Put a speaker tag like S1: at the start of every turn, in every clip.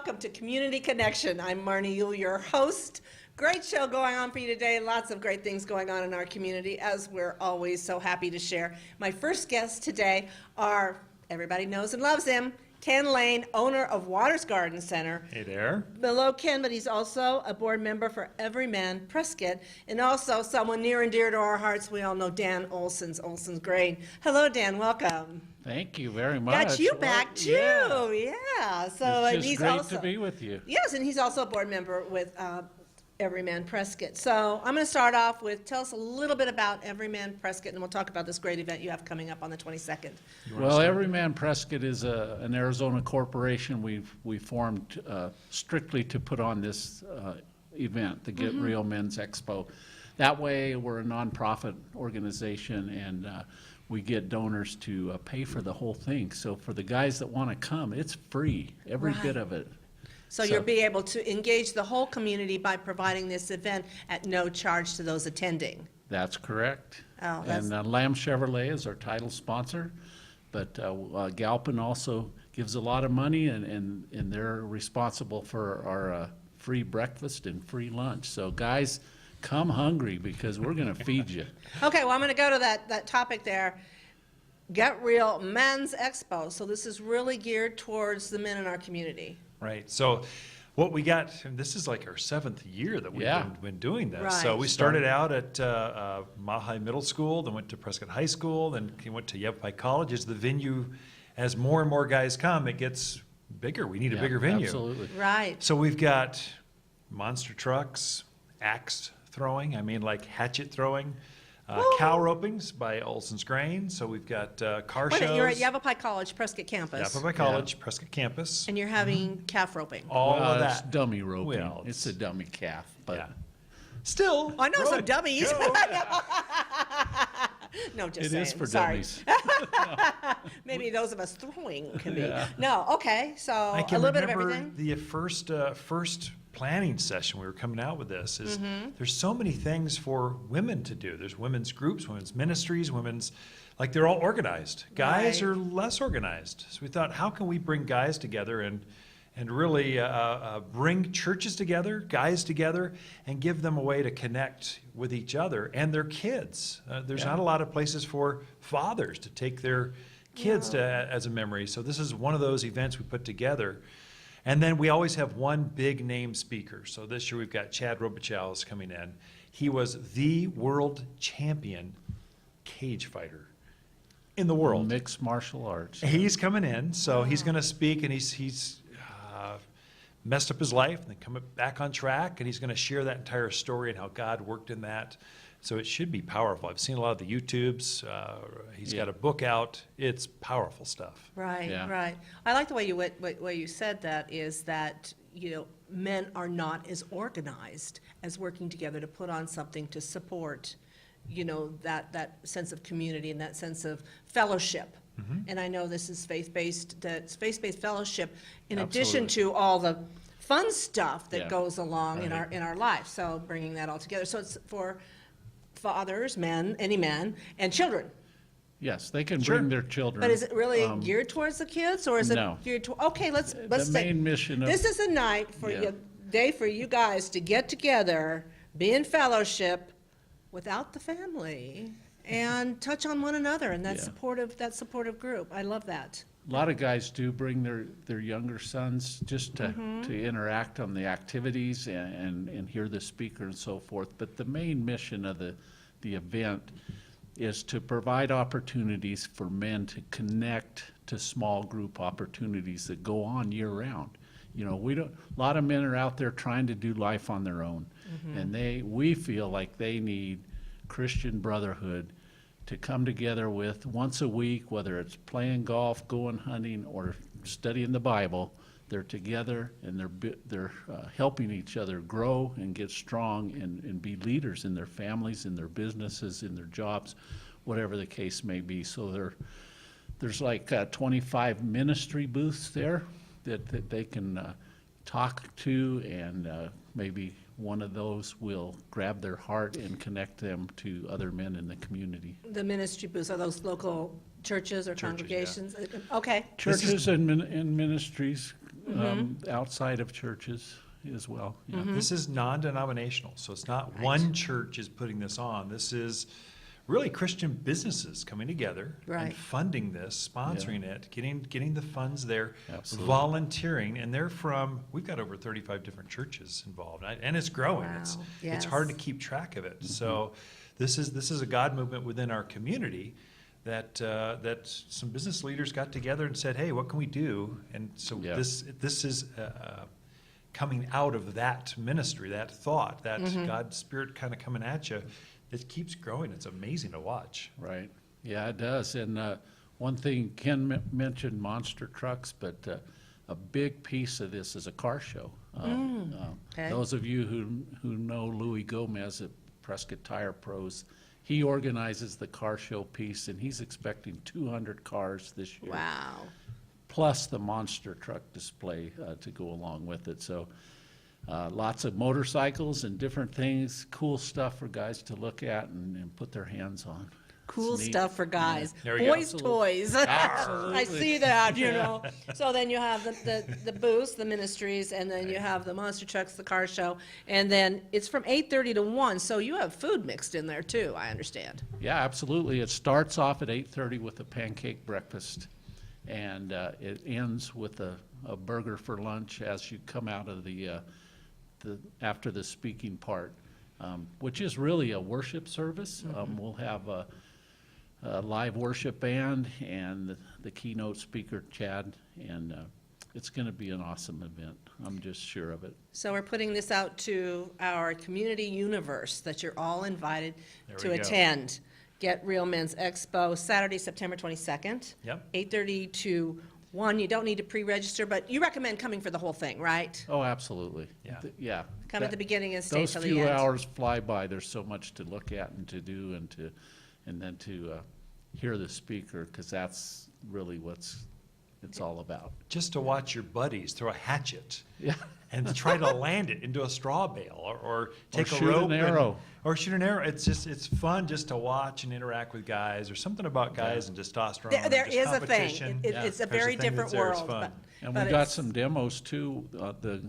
S1: welcome to Community Connection. I'm Marnie Yule, your host. Great show going on for you today. Lots of great things going on in our community, as we're always so happy to share. My first guests today are, everybody knows and loves him, Ken Lane, owner of Waters Garden Center.
S2: Hey there.
S1: Below Ken, but he's also a board member for Everyman Prescott, and also someone near and dear to our hearts. We all know Dan Olson's Grain. Hello, Dan. Welcome.
S3: Thank you very much.
S1: Got you back too. Yeah. So
S3: It's
S1: and
S3: just
S1: he's
S3: great
S1: also
S3: to be with you.
S1: Yes, and he's also a board member with Everyman Prescott. So I'm going to start off with, tell us a little bit about Everyman Prescott, and we'll talk about this great event you have coming up on the 22nd.
S3: Well, Everyman Prescott is an Arizona corporation we formed strictly to put on this event, the Get Real Men's Expo. That way, we're a nonprofit organization, and we get donors to pay for the whole thing. So for the guys that want to come, it's free, every bit of it.
S1: So you'll be able to engage the whole community by providing this event at no charge to those attending.
S3: That's correct.
S1: Oh,
S3: and Lamb Chevrolet is our title sponsor, but Galpin also gives a lot of money, and they're responsible for our free breakfast and free lunch. So guys, come hungry because we're going to feed you.
S1: Okay, well, I'm going to go to that topic there. Get Real Men's Expo. So this is really geared towards the men in our community.
S2: Right. So what we got, and this is like our 7th year that we've been doing this.
S1: Right.
S2: So we started out at Mahi Middle School, then went to Prescott High School, then went to Yavapai College. As the venue, as more and more guys come, it gets bigger. We need a bigger venue.
S3: Absolutely.
S1: Right.
S2: So we've got monster trucks, axe throwing, like hatchet throwing, cow ropings by Olson's Grain. So we've got car shows.
S1: You're at Yavapai College, Prescott campus.
S2: Yavapai College, Prescott campus.
S1: And you're having calf roping.
S2: All of
S3: It's
S2: that.
S3: dummy roping.
S2: Well,
S3: it's a dummy calf, but
S2: Yeah. Still.
S1: I know some
S2: rope.
S1: dummies.
S2: Go.
S1: No, just
S3: it
S1: saying.
S3: is for
S1: Sorry.
S3: dummies.
S1: Maybe those of us throwing can be.
S3: Yeah.
S1: No, okay. So
S2: I
S1: a
S2: can
S1: little bit of
S2: remember
S1: everything.
S2: the first planning session we were coming out with this is there's so many things for women to do. There's women's groups, women's ministries, they're all organized. Guys
S1: Right.
S2: are less organized. So we thought, how can we bring guys together and really bring churches together, guys together, and give them a way to connect with each other and their kids. There's not a lot of places for fathers to take their kids as a memory. So this is one of those events we put together. And then we always have one big name speaker. So this year we've got Chad Robichaux coming in. He was the world champion cage fighter in the world.
S3: Mixed martial arts.
S2: He's coming in, so he's going to speak, and he's messed up his life and then come back on track, and he's going to share that entire story and how God worked in that. So it should be powerful. I've seen a lot of the YouTubes. He's got a book out. It's powerful stuff.
S1: Right,
S3: Yeah.
S1: right. I like the way you said that, is that, men are not as organized as working together to put on something to support, that sense of community and that sense of fellowship. And I know this is faith-based fellowship in addition to all the fun stuff that goes along in our life. So bringing that all together. So it's for fathers, men, any men, and children.
S3: Yes, they can bring their children.
S1: But is it really geared towards the kids, or is it
S3: No.
S1: geared to? Okay, let's
S3: The
S1: say
S3: main mission of
S1: this is a night for day for you guys to get together, be in fellowship, without the family, and touch on one another and that supportive group. I love that.
S3: A lot of guys do bring their younger sons just to interact on the activities and hear the speaker and so forth. But the main mission of the event is to provide opportunities for men to connect to small group opportunities that go on year round. A lot of men are out there trying to do life on their own, and we feel like they need Christian brotherhood to come together with once a week, whether it's playing golf, going hunting, or studying the Bible. They're together and they're helping each other grow and get strong and be leaders in their families, in their businesses, in their jobs, whatever the case may be. So there's like 25 ministry booths there that they can talk to, and maybe one of those will grab their heart and connect them to other men in the community.
S1: The ministry booths, are those local churches or congregations?
S2: yeah.
S1: Okay.
S3: Churches and ministries outside of churches as well. Yeah.
S2: This is non-denominational, so it's not one church is putting this on. This is really Christian businesses coming together and
S1: Right.
S2: funding this, sponsoring it, getting the funds there,
S3: Absolutely.
S2: volunteering, and they're from, we've got over 35 different churches involved, and it's growing.
S1: Wow.
S2: It's hard to
S1: Yes.
S2: keep track of it. So this is a God movement within our community that some business leaders got together and said, hey, what can we do? And so
S3: Yeah.
S2: this is coming out of that ministry, that thought, that God's Spirit kind of coming at you. It keeps growing. It's amazing to watch.
S3: Right. Yeah, it does. And one thing, Ken mentioned monster trucks, but a big piece of this is a car show.
S1: Okay.
S3: Those of you who know Louis Gomez at Prescott Tire Pros, he organizes the car show piece, and he's expecting 200 cars this year.
S1: Wow.
S3: Plus the monster truck display to go along with it. So lots of motorcycles and different things, cool stuff for guys to look at and put their hands on.
S1: Cool
S3: It's neat.
S1: stuff for guys.
S2: There we go.
S1: Boys' toys. I see that, you know. So then you have the booths, the ministries, and then you have the monster trucks, the car show, and then it's from 8:30 to 1. So you have food mixed in there too, I understand.
S3: Yeah, absolutely. It starts off at 8:30 with a pancake breakfast, and it ends with a burger for lunch as you come out of the after the speaking part, which is really a worship service. We'll have a live worship band and the keynote speaker, Chad, and it's going to be an awesome event. I'm just sure of it.
S1: So we're putting this out to our community universe that you're all invited
S2: There
S1: to
S2: we go.
S1: attend. Get Real Men's Expo, Saturday, September 22nd.
S2: Yep.
S1: 8:30 to 1. You don't need to pre-register, but you recommend coming for the whole thing, right?
S3: Oh, absolutely.
S2: Yeah.
S3: Yeah.
S1: Come at the beginning and stay
S3: Those
S1: till the
S3: few
S1: end.
S3: hours fly by. There's so much to look at and to do and then to hear the speaker, because that's really it's all about.
S2: Just to watch your buddies throw a hatchet
S3: Yeah.
S2: and to try to land it into a straw bale or take a
S3: shoot
S2: rope
S3: an arrow.
S2: or shoot an arrow. It's fun just to watch and interact with guys. There's something about guys and testosterone.
S1: There
S2: and just
S1: is a thing.
S2: competition.
S1: It's a
S2: There's
S1: very
S2: thing that's
S1: different
S2: there. It's
S1: world.
S2: fun.
S3: And
S1: but
S3: we got
S1: it's-
S3: some demos too. The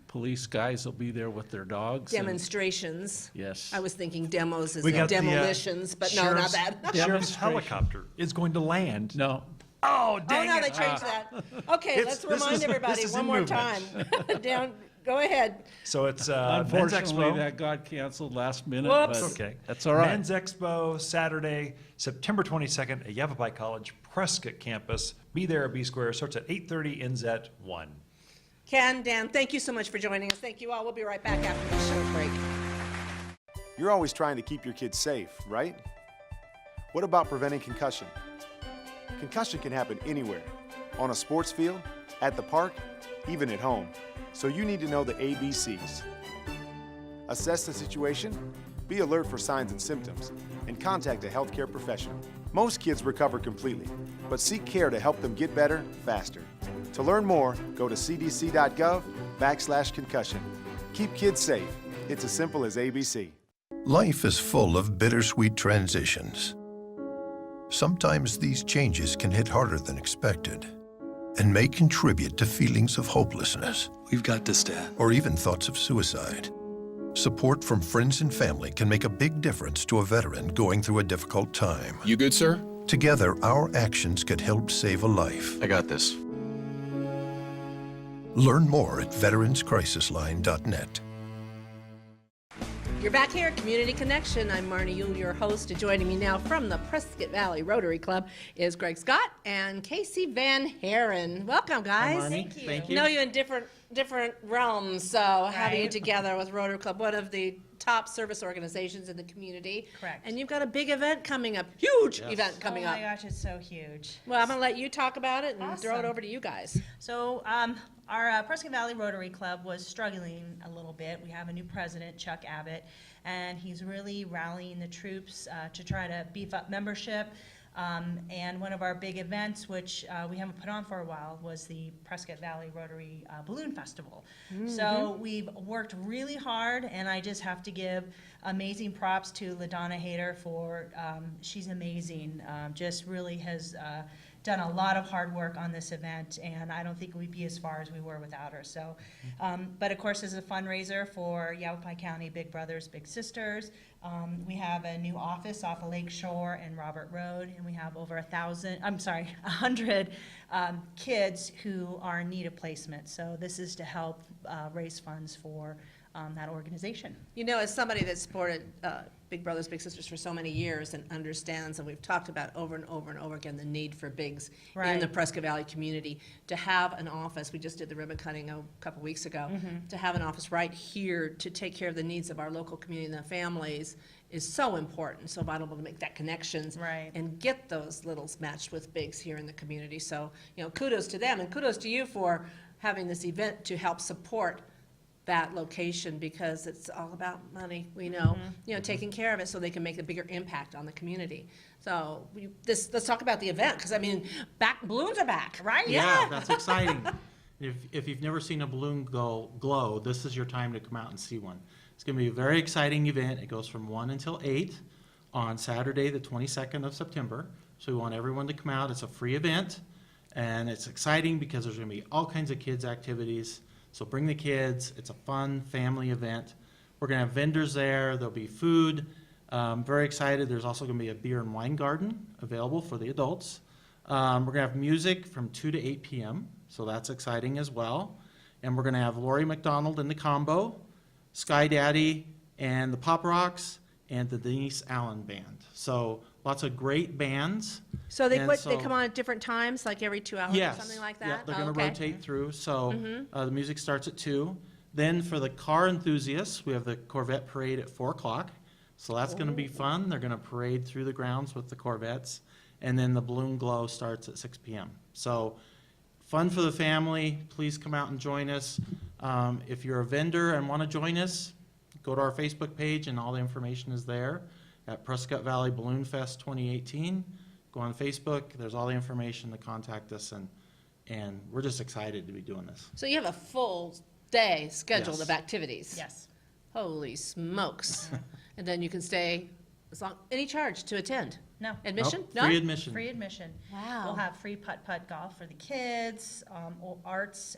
S3: police guys will be there with their dogs. and-
S1: Demonstrations.
S3: Yes.
S1: I was thinking demos as
S2: We
S1: in
S2: got the,
S1: demolitions, but no, not
S2: sheriff's-
S1: that.
S2: Sheriff's
S3: Demonstration.
S2: helicopter is going to land.
S3: No,
S2: Oh,
S1: Oh,
S2: dang
S1: no,
S2: it.
S1: they changed that. Okay, let's
S2: this
S1: remind
S2: is
S1: everybody one
S2: in
S1: more
S2: movement.
S1: time. Down, go ahead.
S2: So it's Men's
S3: unfortunately,
S2: Expo.
S3: that got canceled last minute.
S1: Whoops.
S3: But
S2: Okay.
S3: That's all right.
S2: Men's Expo, Saturday, September 22nd at Yavapai College, Prescott campus. Be there at B Square. Starts at 8:30, ends at 1.
S1: Ken, Dan, thank you so much for joining us. Thank you all. We'll be right back after this short break.
S4: You're always trying to keep your kids safe, right? What about preventing concussion? Concussion can happen anywhere, on a sports field, at the park, even at home. So you need to know the ABCs. Assess the situation, be alert for signs and symptoms, and contact a healthcare professional. Most kids recover completely, but seek care to help them get better faster. To learn more, go to cdc.gov/concussion. Keep kids safe. It's as simple as ABC.
S5: Life is full of bittersweet transitions. Sometimes these changes can hit harder than expected and may contribute to feelings of hopelessness
S6: We've got this, Dad.
S5: or even thoughts of suicide. Support from friends and family can make a big difference to a veteran going through a difficult time.
S6: You good, sir?
S5: Together, our actions could help save a life.
S6: I got this.
S5: Learn more at veteranscrisisline.net.
S1: You're back here, Community Connection. I'm Marnie Yule, your host. Joining me now from the Prescott Valley Rotary Club is Greg Scott and Casey Van Haren. Welcome, guys.
S7: Thank you.
S1: Know you in different realms, so having you together with Rotary Club, one of the top service organizations in the community.
S7: Correct.
S1: And you've got a big event coming up, huge event coming
S7: Oh
S1: up.
S7: my gosh, it's so huge.
S1: Well, I'm gonna let you talk about it and throw it
S7: Awesome.
S1: over to you guys.
S7: So our Prescott Valley Rotary Club was struggling a little bit. We have a new president, Chuck Abbott, and he's really rallying the troops to try to beef up membership. And one of our big events, which we haven't put on for a while, was the Prescott Valley Rotary Balloon Festival. So we've worked really hard, and I just have to give amazing props to LaDonna Hayter for, she's amazing, just really has done a lot of hard work on this event, and I don't think we'd be as far as we were without her. So, but of course, as a fundraiser for Yavapai County Big Brothers Big Sisters, we have a new office off of Lake Shore and Robert Road, and we have over 100 kids who are in need of placement. So this is to help raise funds for that organization.
S1: You know, as somebody that supported Big Brothers Big Sisters for so many years and understands, and we've talked about over and over and over again, the need for bigs in
S7: Right.
S1: the Prescott Valley community, to have an office, we just did the ribbon cutting a couple weeks ago, to have an office right here to take care of the needs of our local community and the families is so important, so vital to make that connections.
S7: Right.
S1: And get those littles matched with bigs here in the community. So, you know, kudos to them, and kudos to you for having this event to help support that location, because it's all about money, we know, you know, taking care of it so they can make a bigger impact on the community. So let's talk about the event, because I mean, balloons are back.
S7: Right?
S6: Yeah, that's exciting. If you've never seen a balloon glow, this is your time to come out and see one. It's going to be a very exciting event. It goes from 1 until 8 on Saturday, the 22nd of September. So we want everyone to come out. It's a free event, and it's exciting because there's going to be all kinds of kids' activities. So bring the kids. It's a fun family event. We're going to have vendors there. There'll be food. Very excited. There's also going to be a beer and wine garden available for the adults. We're going to have music from 2 to 8 p.m., so that's exciting as well. And we're going to have Lori McDonald in the combo, Sky Daddy, and the Pop Rocks, and the Denise Allen Band. So lots of great bands.
S1: So they
S6: And
S1: they come on at different times, like every 2 hours or
S6: Yes.
S1: something like
S6: Yeah,
S1: that?
S6: they're
S1: Oh,
S6: going to
S1: okay.
S6: rotate through. So the music starts at 2. Then for the car enthusiasts, we have the Corvette Parade at 4 o'clock. So that's going to be fun. They're going to parade through the grounds with the Corvettes. And then the balloon glow starts at 6 p.m. So fun for the family. Please come out and join us. If you're a vendor and want to join us, go to our Facebook page and all the information is there at Prescott Valley Balloon Fest 2018. Go on Facebook. There's all the information to contact us, and we're just excited to be doing this.
S1: So you have a full day scheduled
S6: Yes.
S1: of activities?
S7: Yes.
S1: Holy smokes. And then you can stay, any charge to attend?
S7: No.
S1: Admission?
S6: Nope,
S1: None?
S6: free admission.
S7: Free admission.
S1: Wow.
S7: We'll have free putt-putt golf for the kids, arts,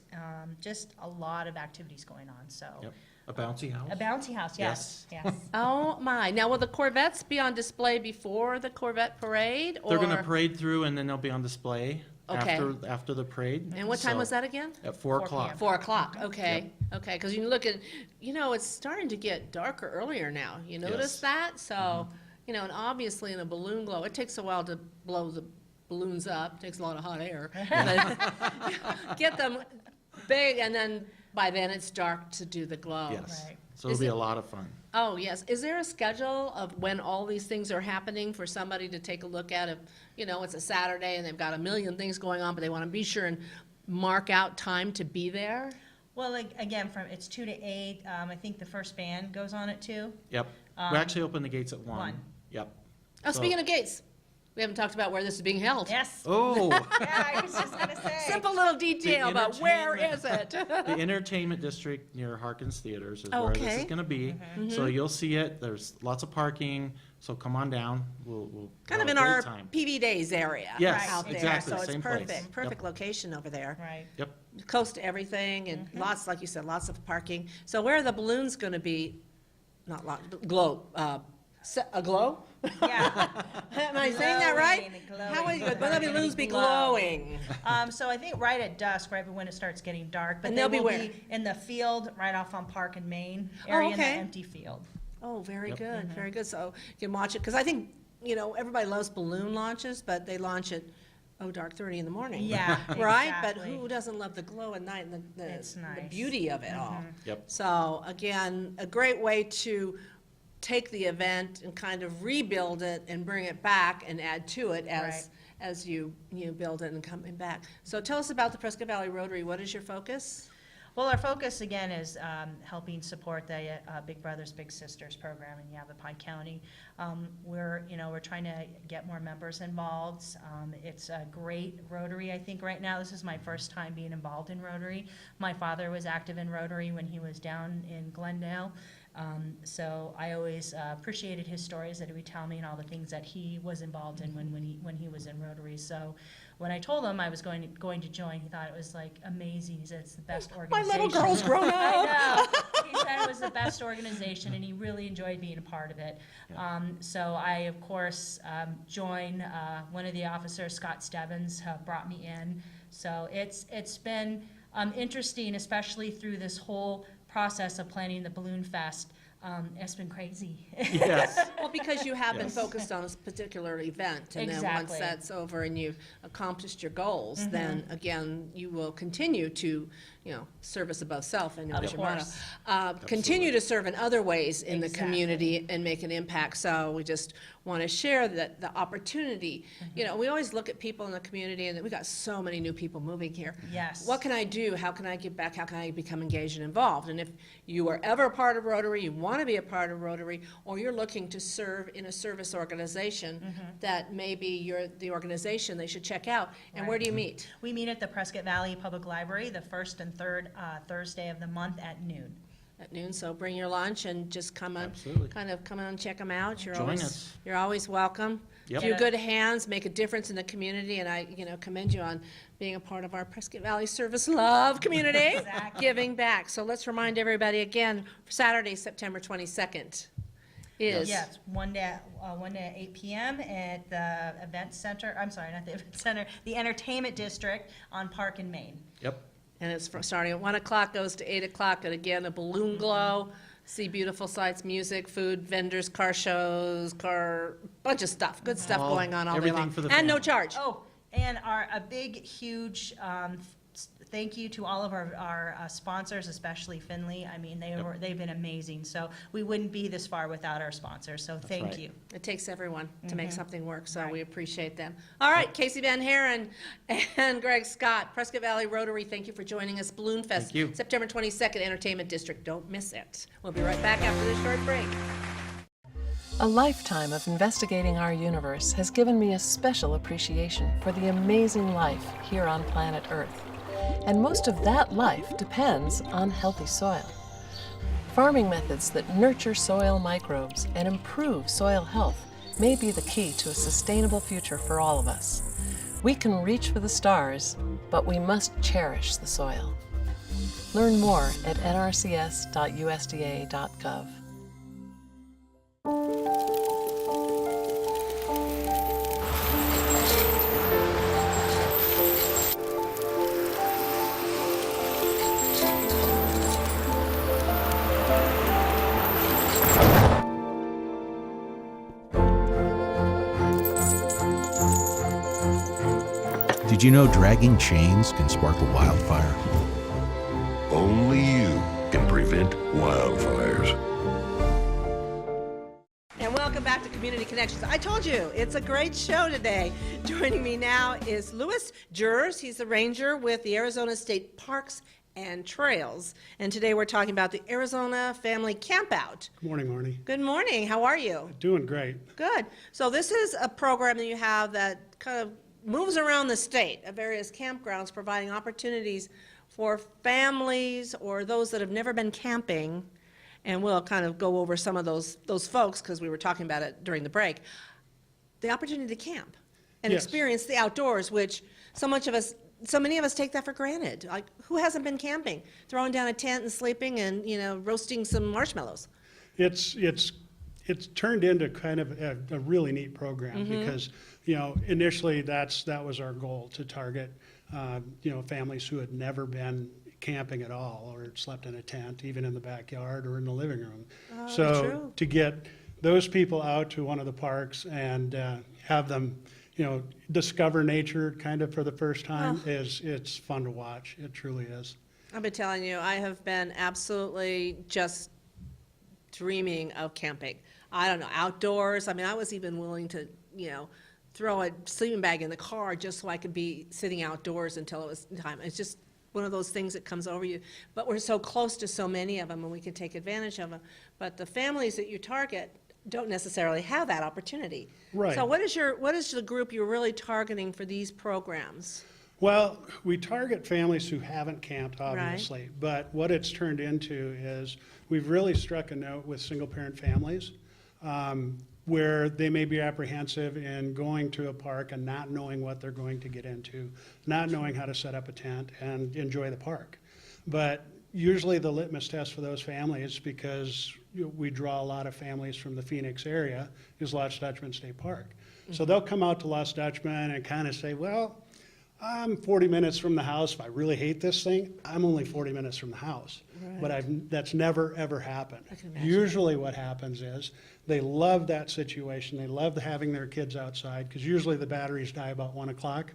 S7: just a lot of activities going on, so.
S6: Yep. A bouncy house.
S7: A bouncy house, yes, yes.
S1: Oh, my. Now, will the Corvettes be on display before the Corvette Parade?
S6: They're going to
S1: or-
S6: parade through, and then they'll be on display
S1: Okay.
S6: after the parade.
S1: And what time
S6: So,
S1: was that again?
S6: At 4
S7: 4
S6: o'clock.
S7: p.m.
S1: 4 o'clock, okay, okay, because you look at, you know, it's starting to get darker earlier now. You notice
S6: Yes.
S1: that? So, you know, and obviously in a balloon glow, it takes a while to blow the balloons up, takes a lot of hot air. But get them big, and then by then it's dark to do the glow.
S6: Yes.
S7: Right.
S6: So it'll
S1: Is
S6: be
S1: it-
S6: a lot of fun.
S1: Oh, yes. Is there a schedule of when all these things are happening for somebody to take a look at? If, you know, it's a Saturday and they've got a million things going on, but they want to be sure and mark out time to be there?
S7: Well, like, again, it's 2 to 8, I think the first band goes on at 2.
S6: Yep. We actually open the gates at 1.
S7: 1.
S6: Yep.
S1: Oh,
S6: So-
S1: speaking of gates, we haven't talked about where this is being held.
S7: Yes.
S6: Oh,
S7: Yeah, I was just gonna say.
S1: Simple little detail, but where is
S6: entertainment-
S1: it?
S6: the entertainment district near Harkins Theaters is
S1: Oh,
S6: where this
S1: okay.
S6: is going to be.
S7: Mm-hmm.
S6: So you'll see it. There's lots of parking. So come on down. We'll
S1: Kind of
S6: have
S1: in
S6: a great
S1: our
S6: time.
S1: PV Days area
S6: Yes,
S1: out there.
S6: exactly,
S1: So it's
S6: same place.
S1: perfect, perfect
S6: Yep.
S1: location over there.
S7: Right.
S6: Yep.
S1: Close to everything and
S7: Mm-hmm.
S1: lots, like you said, lots of parking. So where are the balloons going to be? Not lot, glow, a glow?
S7: Yeah.
S1: Am I saying that right?
S7: Glowing,
S1: How will
S7: glowing.
S1: the
S7: They're
S1: balloons be
S7: gonna
S1: glowing?
S7: So I think right at dusk, right when it starts getting dark, but
S1: And
S7: they
S1: they'll be
S7: will
S1: where?
S7: be in the field right off on Park and Main
S1: Oh,
S7: area in the
S1: okay.
S7: empty field.
S1: Oh, very
S6: Yep.
S1: good,
S7: Mm-hmm.
S1: very good. So you can watch it, because I think, you know, everybody loves balloon launches, but they launch at, dark 30 in the morning.
S7: Yeah,
S1: Right? But
S7: exactly.
S1: who doesn't love the glow at night and
S7: It's
S1: the
S7: nice. Mm-hmm.
S1: beauty of it all?
S6: Yep.
S1: So again, a great way to take the event and kind of rebuild it and bring it back and add to it as you build it and coming back. So tell us about the Prescott Valley Rotary. What is your focus?
S7: Well, our focus again is helping support the Big Brothers Big Sisters program in Yavapai County. We're trying to get more members involved. It's a great Rotary, I think, right now. This is my first time being involved in Rotary. My father was active in Rotary when he was down in Glendale, So I always appreciated his stories that he would tell me and all the things that he was involved in when he was in Rotary. So when I told him I was going to join, he thought it was like amazing. He said it's the best
S1: My
S7: organization.
S1: little girl's grown up.
S7: I know. He said it was the best organization, and he really enjoyed being a part of it. So I, of course, joined. One of the officers, Scott Stebbins, brought me in. So it's been interesting, especially through this whole process of planning the Balloon Fest. It's been crazy.
S6: Yes.
S1: Well, because you have been
S6: Yes.
S1: focused on a particular event, and then once
S7: Exactly.
S1: that's over and you've accomplished your goals, then again, you will continue to, service above self, I know
S7: Of
S1: is your motto.
S7: course.
S1: Continue to serve in other ways in the
S7: Exactly.
S1: community and make an impact. So we just want to share that the opportunity. We always look at people in the community, and we got so many new people moving here.
S7: Yes.
S1: What can I do? How can I give back? How can I become engaged and involved? And if you are ever a part of Rotary, you want to be a part of Rotary, or you're looking to serve in a service organization that maybe you're the organization they should check out. And where do you meet?
S7: We meet at the Prescott Valley Public Library the first and third Thursday of the month at noon.
S1: At noon, so bring your lunch and just come on,
S6: Absolutely.
S1: kind of come on and check them out.
S6: Join us.
S1: You're always welcome.
S6: Yep.
S1: Few good hands, make a difference in the community, and I, commend you on being a part of our Prescott Valley Service Love community,
S7: Exactly.
S1: giving back. So let's remind everybody again, Saturday, September 22nd is.
S7: Yes, one day at 8 p.m. at the event center, I'm sorry, not the event center, the Entertainment District on Park and Main.
S6: Yep.
S1: And it's starting at 1 o'clock, goes to 8 o'clock, and again, a balloon glow, see beautiful sights, music, food, vendors, car shows, bunch of stuff, good stuff
S6: All-
S1: going on all day
S6: everything
S1: long.
S6: for the
S1: And no
S6: family.
S1: charge.
S7: Oh, and a big, huge thank you to all of our sponsors, especially Finley. I mean, they've been amazing. So we wouldn't be this far without our sponsors, so thank
S6: right.
S7: you.
S1: It takes everyone to make something work, so
S7: Right.
S1: we appreciate them. All right, Casey Van Haren and Greg Scott, Prescott Valley Rotary, thank you for joining us. Balloon Fest,
S6: Thank you.
S1: September 22nd, Entertainment District. Don't miss it. We'll be right back after this short break.
S8: A lifetime of investigating our universe has given me a special appreciation for the amazing life here on planet Earth. And most of that life depends on healthy soil. Farming methods that nurture soil microbes and improve soil health may be the key to a sustainable future for all of us. We can reach for the stars, but we must cherish the soil. Learn more at nrcs.usda.gov.
S9: Did you know dragging chains can spark a wildfire?
S10: Only you can prevent wildfires.
S1: And welcome back to Community Connections. I told you, it's a great show today. Joining me now is Louis Jers. He's the ranger with the Arizona State Parks and Trails. And today we're talking about the Arizona Family Campout.
S11: Good morning, Marnie.
S1: Good morning. How are you?
S11: Doing great.
S1: Good. So this is a program that you have that kind of moves around the state at various campgrounds, providing opportunities for families or those that have never been camping. And we'll kind of go over some of those folks, because we were talking about it during the break. The opportunity to camp and
S11: Yes.
S1: experience the outdoors, which so many of us take that for granted. Like, who hasn't been camping? Throwing down a tent and sleeping and, roasting some marshmallows.
S11: It's turned into kind of a really neat program because, initially that was our goal, to target, families who had never been camping at all or slept in a tent, even in the backyard or in the living room. So
S1: true.
S11: to get those people out to one of the parks and have them, discover nature kind of for the first time it's fun to watch. It truly is.
S1: I've been telling you, I have been absolutely just dreaming of camping. I don't know, outdoors. I mean, I was even willing to, throw a sleeping bag in the car just so I could be sitting outdoors until it was time. It's just one of those things that comes over you. But we're so close to so many of them, and we can take advantage of them. But the families that you target don't necessarily have that opportunity.
S11: Right.
S1: So what is the group you're really targeting for these programs?
S11: Well, we target families who haven't camped, obviously, but what it's turned into is we've really struck a note with single-parent families where they may be apprehensive in going to a park and not knowing what they're going to get into, not knowing how to set up a tent and enjoy the park. But usually the litmus test for those families, because we draw a lot of families from the Phoenix area, is Lost Dutchman State Park. So they'll come out to Lost Dutchman and kind of say, well, I'm 40 minutes from the house. If I really hate this thing, I'm only 40 minutes from the house. But that's never, ever happened. Usually what happens is they love that situation. They love having their kids outside because usually the batteries die about 1 o'clock.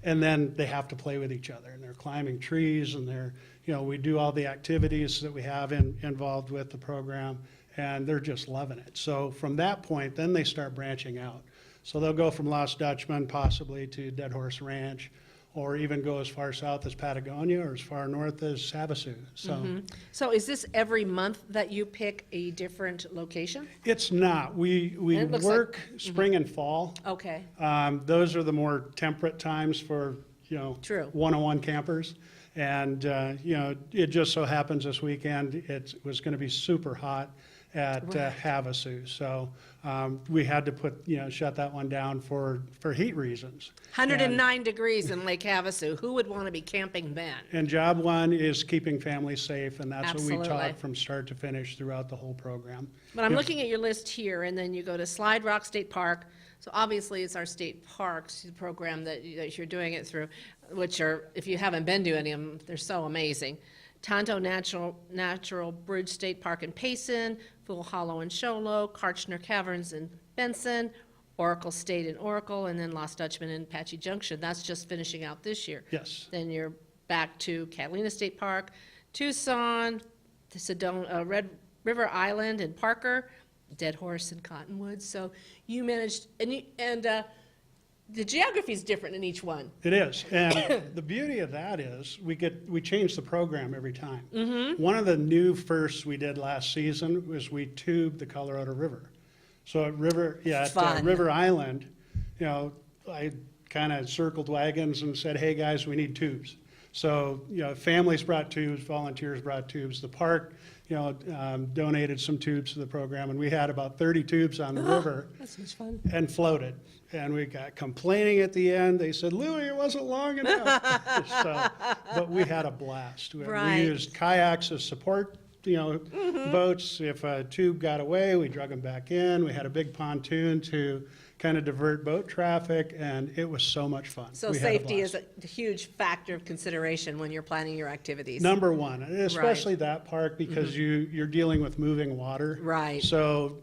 S11: And then they have to play with each other. And they're climbing trees and we do all the activities that we have involved with the program. And they're just loving it. So from that point, then they start branching out. So they'll go from Lost Dutchman possibly to Dead Horse Ranch, or even go as far south as Patagonia or as far north as Havasu. So
S1: So is this every month that you pick a different location?
S11: it's not. We
S1: It looks
S11: work spring and fall.
S1: Okay,
S11: Those are the more temperate times for,
S1: True.
S11: one-on-one campers. And, it just so happens this weekend, it was going to be super hot at Havasu. So we had to shut that one down for heat reasons.
S1: 109 degrees in Lake Havasu. Who would want to be camping then?
S11: And job one is keeping families safe, and that's what we
S1: Absolutely.
S11: taught from start to finish throughout the whole program.
S1: But I'm looking at your list here, and then you go to Slide Rock State Park. So obviously, it's our state parks program that you're doing it through, which are, if you haven't been to any of them, they're so amazing. Tonto Natural Bridge State Park in Payson, Fool Hollow in Show Low, Karchner Caverns in Benson, Oracle State in Oracle, and then Lost Dutchman in Apache Junction. That's just finishing out this year.
S11: Yes.
S1: Then you're back to Catalina State Park, Tucson, the Sedona, Red River Island in Parker, Dead Horse in Cottonwoods. So you managed, and the geography is different in each one.
S11: It is, and the beauty of that is we change the program every time. One of the new firsts we did last season was we tubed the Colorado River. So at River Island, I kind of circled wagons and said, "Hey guys, we need tubes." So families brought tubes, volunteers brought tubes. The park, donated some tubes to the program, and we had about 30 tubes on the river.
S1: That's so much fun.
S11: And floated. And we got complaining at the end. They said, "Louie, it wasn't long enough." But we had a blast. We used kayaks as support, boats. If a tube got away, we drug them back in. We had a big pontoon to kind of divert boat traffic, and it was so much fun.
S1: So
S11: We had a
S1: safety is
S11: blast.
S1: a huge factor of consideration when you're planning your activities.
S11: Number one, and especially that park because you're dealing with moving water.
S1: Right.
S11: So,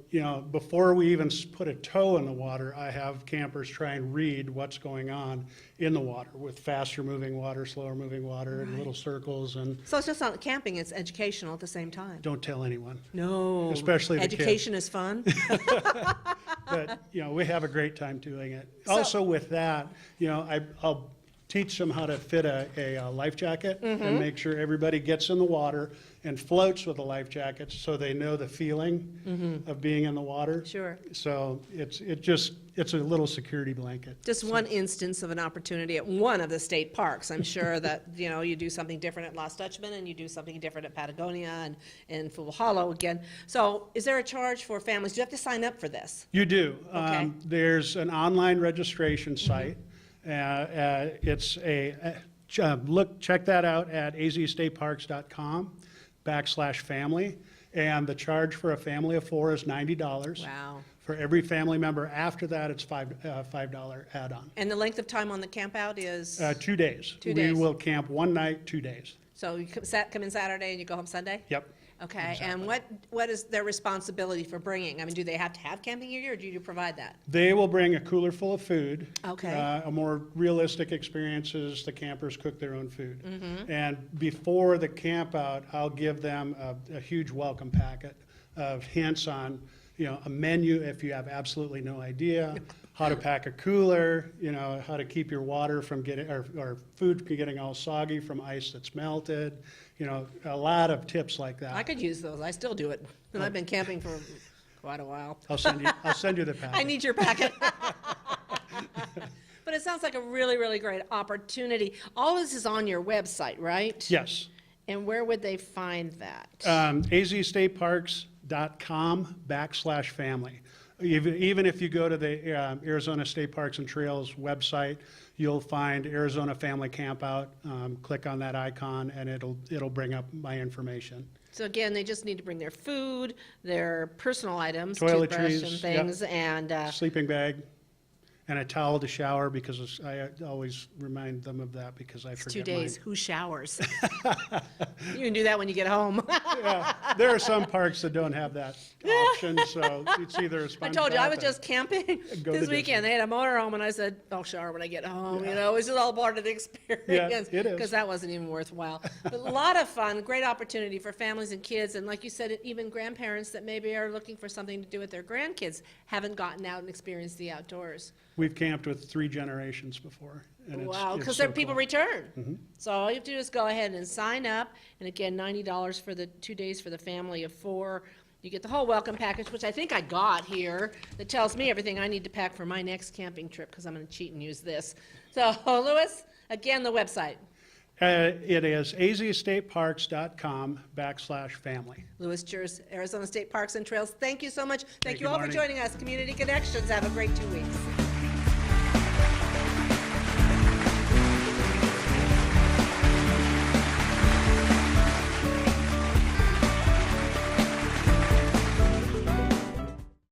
S11: before we even put a toe in the water, I have campers try and read what's going on in the water with faster moving water, slower moving water, and little circles, and
S1: So it's just not camping, it's educational at the same time.
S11: don't tell anyone.
S1: No.
S11: Especially the kids.
S1: Education is fun.
S11: But, we have a great time doing it. Also with that, I'll teach them how to fit a life jacket and make sure everybody gets in the water and floats with a life jacket so they know the feeling of being in the water.
S1: Sure.
S11: So it's a little security blanket.
S1: Just one instance of an opportunity at one of the state parks. I'm sure that, you do something different at Lost Dutchman and you do something different at Patagonia and Fool Hollow again. So is there a charge for families? Do you have to sign up for this?
S11: You do.
S1: Okay.
S11: There's an online registration site. It's check that out at azstateparks.com/family. And the charge for a family of 4 is $90.
S1: Wow.
S11: For every family member after that, it's $5 add-on.
S1: And the length of time on the camp out is?
S11: 2 days.
S1: 2 days.
S11: We will camp 1 night, 2 days.
S1: So you come in Saturday and you go home Sunday?
S11: Yep.
S1: Okay, and what is their responsibility for bringing? I mean, do they have to have camping gear, or do you provide that?
S11: They will bring a cooler full of food.
S1: Okay.
S11: A more realistic experience is the campers cook their own food.
S1: Mm-hmm.
S11: And before the camp out, I'll give them a huge welcome packet of hints on, a menu if you have absolutely no idea, how to pack a cooler, how to keep your water from getting, or food from getting all soggy from ice that's melted, a lot of tips like that.
S1: I could use those, I still do it, and I've been camping for quite a while.
S11: I'll send you the packet.
S1: I need your packet. But it sounds like a really, really great opportunity. All this is on your website, right?
S11: Yes.
S1: And where would they find that?
S11: azstateparks.com/family. Even if you go to the Arizona State Parks and Trails website, you'll find Arizona Family Campout. Click on that icon and it'll bring up my information.
S1: So again, they just need to bring their food, their personal items,
S11: Toiletries,
S1: toothbrush and
S11: yep.
S1: things, and
S11: Sleeping bag and a towel to shower, because I always remind them of that because I
S1: it's
S11: forget
S1: 2 days.
S11: mine.
S1: Who showers? You can do that when you get home.
S11: Yeah, there are some parks that don't have that option, so it's either a
S1: I
S11: sponge
S1: told you, I
S11: bath
S1: was
S11: or-
S1: just camping
S11: Go
S1: this
S11: to
S1: weekend. They had a motorhome, and I said, I'll shower when I get home. You know, it's just all part of the experience.
S11: it is.
S1: Because that wasn't even worthwhile. But a lot of fun, great opportunity for families and kids, and like you said, even grandparents that maybe are looking for something to do with their grandkids haven't gotten out and experienced the outdoors.
S11: We've camped with 3 generations before. And
S1: Wow,
S11: it's
S1: because
S11: so
S1: people
S11: cool.
S1: return. So all you have to do is go ahead and sign up, and again, $90 for the 2 days for the family of 4. You get the whole welcome package, which I think I got here, that tells me everything I need to pack for my next camping trip, because I'm going to cheat and use this. So, Louis, again, the website.
S11: It is azstateparks.com/family.
S1: Louis Jers, Arizona State Parks and Trails. Thank you so much. Thank
S11: Thank
S1: you
S11: you,
S1: all for
S11: Marnie.
S1: joining us. Community Connections. Have a great 2 weeks.